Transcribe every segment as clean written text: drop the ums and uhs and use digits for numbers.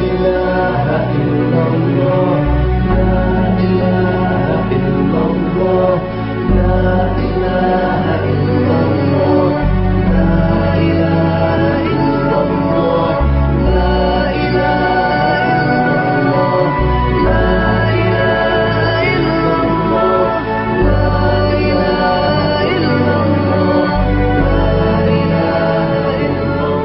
ilaha illallah, la ilaha illallah, la ilaha illallah, la ilaha illallah, la ilaha illallah, la ilaha illallah, la ilaha illallah, la ilaha illallah.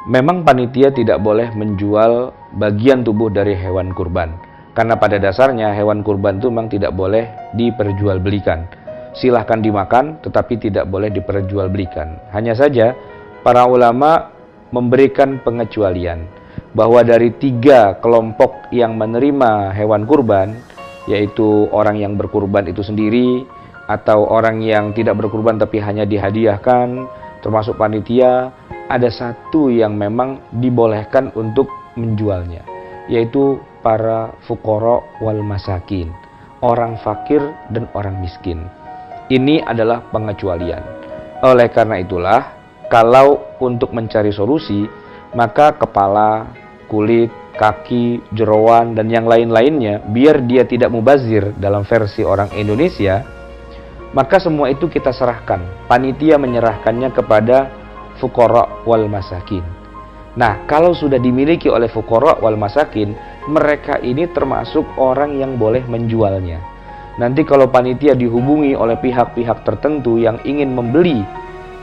Memang panitia tidak boleh menjual bagian tubuh dari hewan kurban. Karena pada dasarnya hewan kurban itu memang tidak boleh diperjualbelikan. Silahkan dimakan, tetapi tidak boleh diperjualbelikan. Hanya saja para ulama memberikan pengecualian bahwa dari 3 kelompok yang menerima hewan kurban, yaitu orang yang berkurban itu sendiri, atau orang yang tidak berkurban tapi hanya dihadiahkan, termasuk panitia, ada satu yang memang dibolehkan untuk menjualnya, yaitu para fuqara wal masakin, orang fakir dan orang miskin. Ini adalah pengecualian. Oleh karena itulah, kalau untuk mencari solusi, maka kepala, kulit, kaki, jeroan, dan yang lain-lainnya, biar dia tidak mubazir dalam versi orang Indonesia, maka semua itu kita serahkan. Panitia menyerahkannya kepada fuqara wal masakin. Nah, kalau sudah dimiliki oleh fuqara wal masakin, mereka ini termasuk orang yang boleh menjualnya. Nanti kalau panitia dihubungi oleh pihak-pihak tertentu yang ingin membeli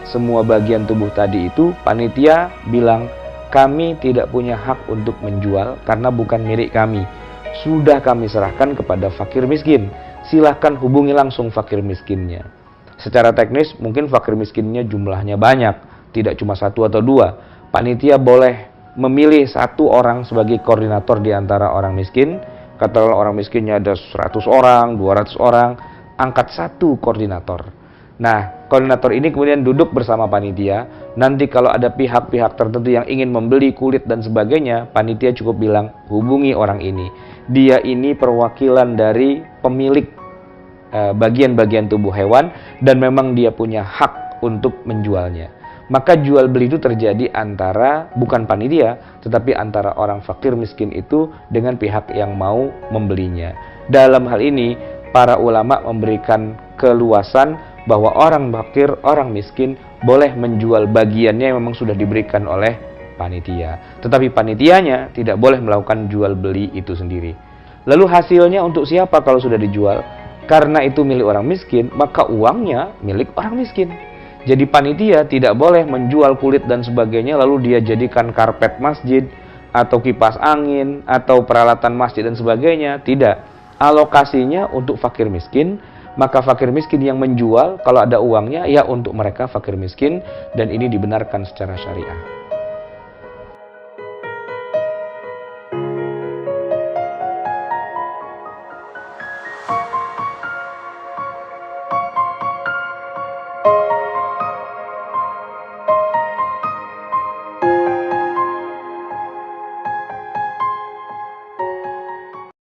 semua bagian tubuh tadi itu, panitia bilang, kami tidak punya hak untuk menjual karena bukan milik kami. Sudah kami serahkan kepada fakir miskin. Silahkan hubungi langsung fakir miskinnya. Secara teknis mungkin fakir miskinnya jumlahnya banyak, tidak cuma 1 atau 2. Panitia boleh memilih 1 orang sebagai koordinator di antara orang miskin. Katakanlah orang miskinnya ada 100 orang, 200 orang, angkat 1 koordinator. Nah, koordinator ini kemudian duduk bersama panitia. Nanti kalau ada pihak-pihak tertentu yang ingin membeli kulit dan sebagainya, panitia cukup bilang, hubungi orang ini. Dia ini perwakilan dari pemilik bagian-bagian tubuh hewan dan memang dia punya hak untuk menjualnya. Maka jual beli itu terjadi antara bukan panitia, tetapi antara orang fakir miskin itu dengan pihak yang mau membelinya. Dalam hal ini, para ulama memberikan keluasan bahwa orang fakir, orang miskin boleh menjual bagiannya yang memang sudah diberikan oleh panitia. Tetapi panitianya tidak boleh melakukan jual beli itu sendiri. Lalu hasilnya untuk siapa kalau sudah dijual? Karena itu milik orang miskin, maka uangnya milik orang miskin. Jadi panitia tidak boleh menjual kulit dan sebagainya lalu dia jadikan karpet masjid atau kipas angin atau peralatan masjid dan sebagainya. Tidak. Alokasinya untuk fakir miskin, maka fakir miskin yang menjual kalau ada uangnya ya untuk mereka fakir miskin, dan ini dibenarkan secara syariah.